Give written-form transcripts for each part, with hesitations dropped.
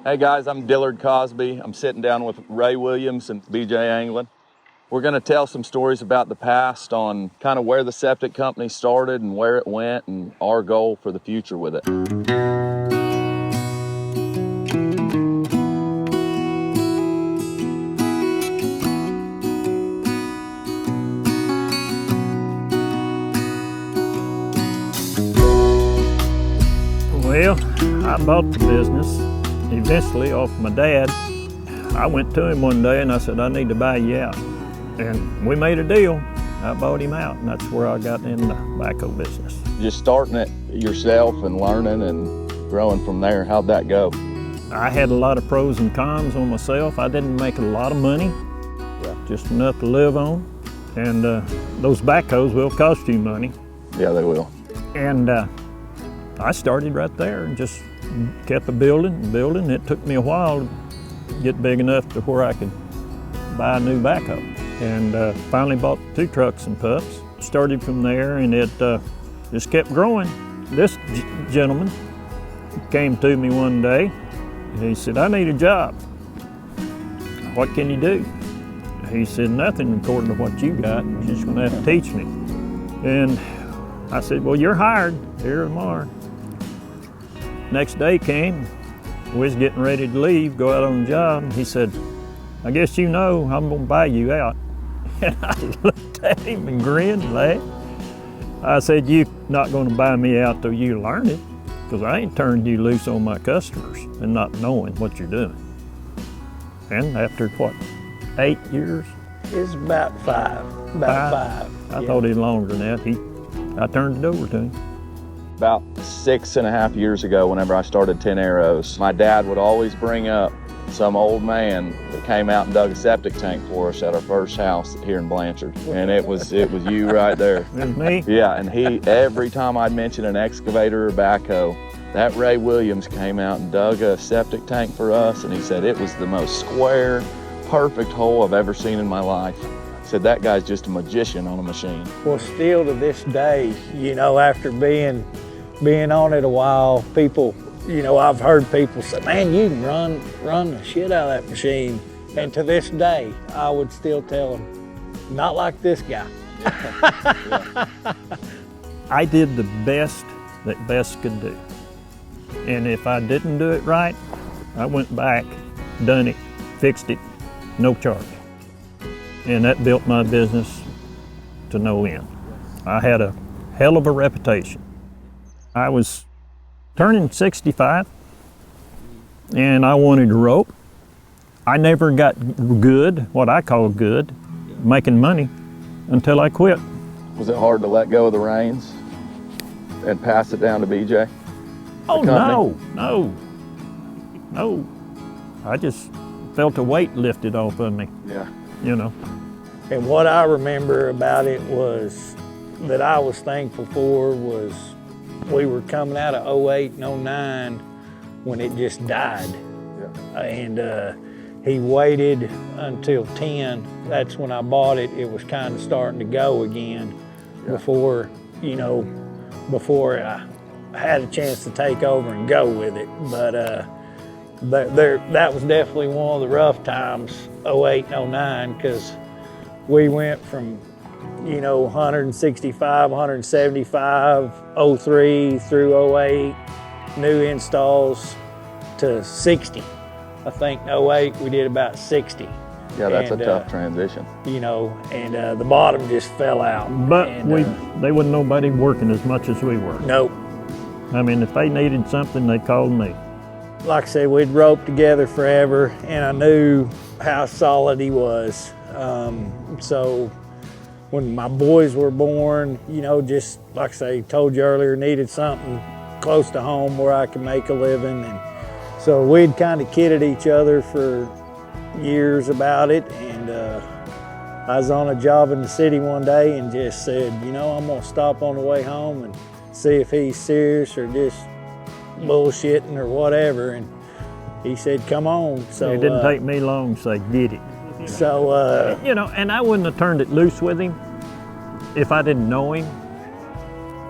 Hey guys, I'm Dillard Cosby. I'm sitting down with Ray Williams and BJ Anglin. We're going to tell some stories about the past on kind of where the septic company started and where it went and our goal for the future with it. Well, I bought the business eventually off my dad. I went to him one day and I said, I need to buy you out. And we made a deal. I bought him out, and that's where I got in the tobacco business. Just starting it yourself and learning and growing from there, how'd that go? I had a lot of pros and cons on myself. I didn't make a lot of money, just enough to live on. And those backhoes will cost you money. Yeah, they will. And I started right there and just kept building and building. It took me a while to get big enough to where I could buy a new backhoe. And finally bought 2 trucks and pups. Started from there, and it just kept growing. This gentleman came to me one day and he said, I need a job. What can you do? He said, nothing according to what you got. You're just gonna have to teach me. And I said, well, you're hired here tomorrow. Next day came, we was getting ready to leave, go out on the job. He said, I guess you know I'm gonna buy you out. And I looked at him and grinned and laughed. I said, you're not gonna buy me out till you learn it, because I ain't turned you loose on my customers and not knowing what you're doing. And after what, 8 years? It's about five. I thought it was longer than that. I turned it over to him. About 6.5 years ago, whenever I started 10 Arrows, my dad would always bring up some old man that came out and dug a septic tank for us at our first house here in Blanchard. And it was you right there. It was me? Yeah, and every time I'd mention an excavator or backhoe, that Ray Williams came out and dug a septic tank for us, and he said it was the most square, perfect hole I've ever seen in my life. He said that guy's just a magician on a machine. Well, still to this day, you know, after being on it a while, people, you know, I've heard people say, man, you can run the shit out of that machine. And to this day, I would still tell them, not like this guy. I did the best that best could do. And if I didn't do it right, I went back, done it, fixed it, no charge. And that built my business to no end. I had a hell of a reputation. I was turning 65 and I wanted to rope. I never got good, what I call good, making money until I quit. Was it hard to let go of the reins and pass it down to BJ? Oh, no. I just felt a weight lifted off of me. Yeah. You know. And what I remember about it was that I was thankful for was we were coming out of 08 and 09 when it just died. Yeah. And he waited until 10. That's when I bought it. It was kind of starting to go again before I had a chance to take over and go with it. But that was definitely one of the rough times, 08 and 09, because we went from 165, 175, 03 through 08, new installs to 60. I think in 08 we did about 60. Yeah, that's a tough transition. And the bottom just fell out. But they wasn't nobody working as much as we were. Nope. I mean, if they needed something, they called me. Like I said, we'd roped together forever, and I knew how solid he was. So when my boys were born, just like I say, told you earlier, needed something close to home where I could make a living. And so we'd kind of kidded each other for years about it. And I was on a job in the city one day and just said, I'm gonna stop on the way home and see if he's serious or just bullshitting or whatever. And he said, come on. So it didn't take me long to say, get it. So, and I wouldn't have turned it loose with him if I didn't know him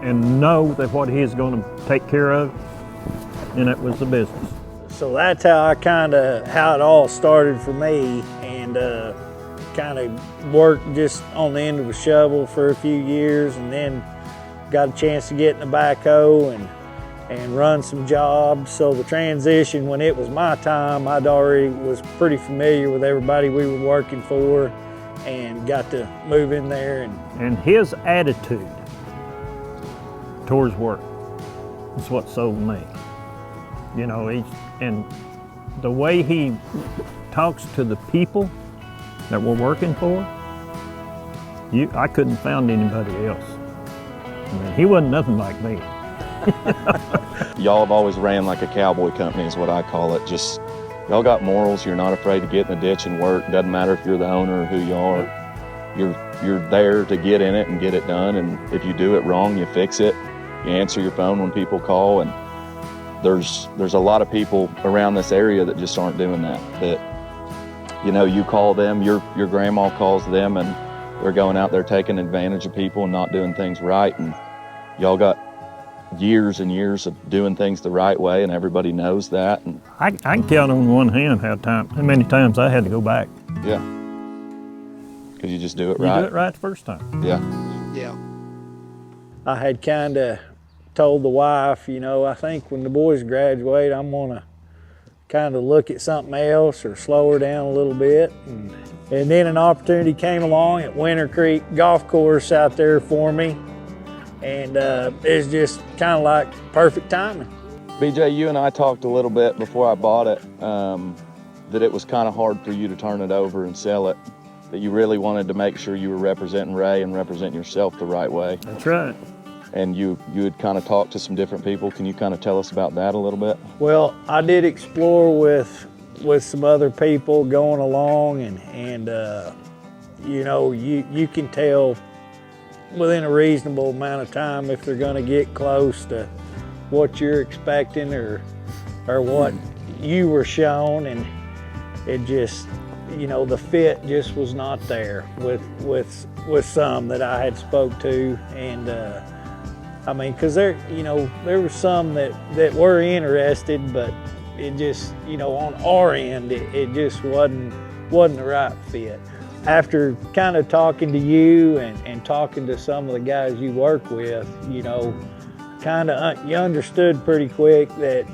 and know that what he was going to take care of, and it was the business. So that's how how it all started for me, and kind of worked just on the end of a shovel for a few years, and then got a chance to get in the backhoe and run some jobs. So the transition, when it was my time, I'd already was pretty familiar with everybody we were working for, and got to move in there. And his attitude towards work is what sold me. You know, and the way he talks to the people that we're working for, I couldn't found anybody else. I mean, he wasn't nothing like me. Y'all have always ran like a cowboy company is what I call it. Just, y'all got morals. You're not afraid to get in the ditch and work. Doesn't matter if you're the owner or who you are. You're there to get in it and get it done. And if you do it wrong, you fix it. You answer your phone when people call. And there's a lot of people around this area that just aren't doing that. That, you know, you call them, your grandma calls them, and they're going out there taking advantage of people and not doing things right. And y'all got years and years of doing things the right way, and everybody knows that. And I can count on one hand how many times I had to go back. yeah, because you just do it You right. do it right the first time. Yeah. Yeah. I had kind of told the wife, you know, I think when the boys graduate, I'm gonna kind of look at something else or slow her down a little bit. And then an opportunity came along at Winter Creek Golf Course out there for me. And it's just kind of like perfect timing. BJ, you and I talked a little bit before I bought it, that it was kind of hard for you to turn it over and sell it, that you really wanted to make sure you were representing Ray and representing yourself the right way. That's right. And you had kind of talked to some different people. Can you kind of tell us about that a little bit? Well, I did explore with some other people going along, and you know, you can tell within a reasonable amount of time if they're going to get close to what you're expecting or what you were shown. And it just, you know, the fit just was not there with some that I had spoke to. And I mean, because there were some that were interested, but it just, you know, on our end, it just wasn't the right fit. After kind of talking to you and talking to some of the guys you work with, you know, you understood pretty quick that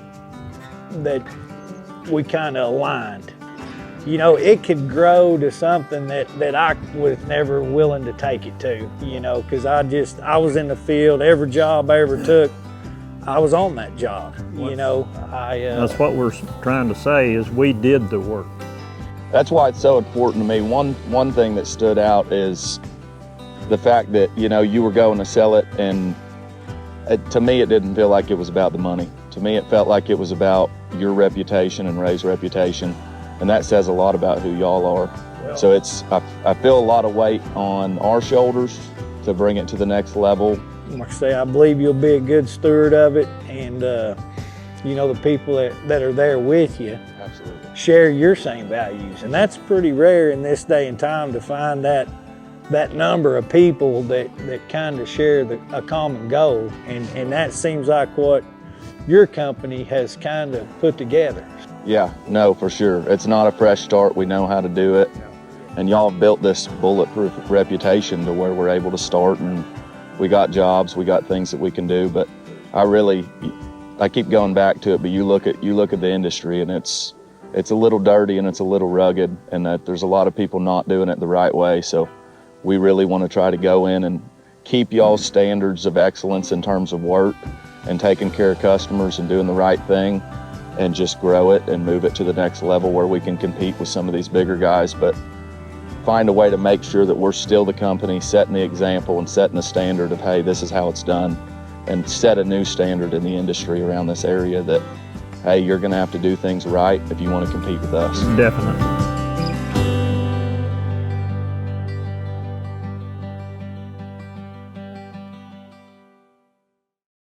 we kind of aligned. You know, it could grow to something that I was never willing to take it to, you know, because I was in the field. Every job I ever took, I was on that job, you know. That's what we're trying to say is we did the work. That's why it's so important to me. One thing that stood out is the fact that, you know, you were going to sell it, and to me it didn't feel like it was about the money. To me it felt like it was about your reputation and Ray's reputation, and that says a lot about who y'all are. Well, so I feel a lot of weight on our shoulders to bring it to the next level. Like I say, I believe you'll be a good steward of it, and you know, the people that are there with you share your same values. And that's pretty rare in this day and time to find that number of people that kind of share a common goal. And that seems like what your company has kind of put together. Yeah, no, for sure. It's not a fresh start. We know how to do it. And y'all have built this bulletproof reputation to where we're able to start, and we got jobs, we got things that we can do. But I keep going back to it, but you look at the industry, and it's a little dirty and it's a little rugged, and that there's a lot of people not doing it the right way. So we really want to try to go in and keep y'all's standards of excellence in terms of work and taking care of customers and doing the right thing, and just grow it and move it to the next level where we can compete with some of these bigger guys, but find a way to make sure that we're still the company setting the example and setting the standard of, hey, this is how it's done, and set a new standard in the industry around this area that, hey, you're going to have to do things right if you want to compete with us. Definitely.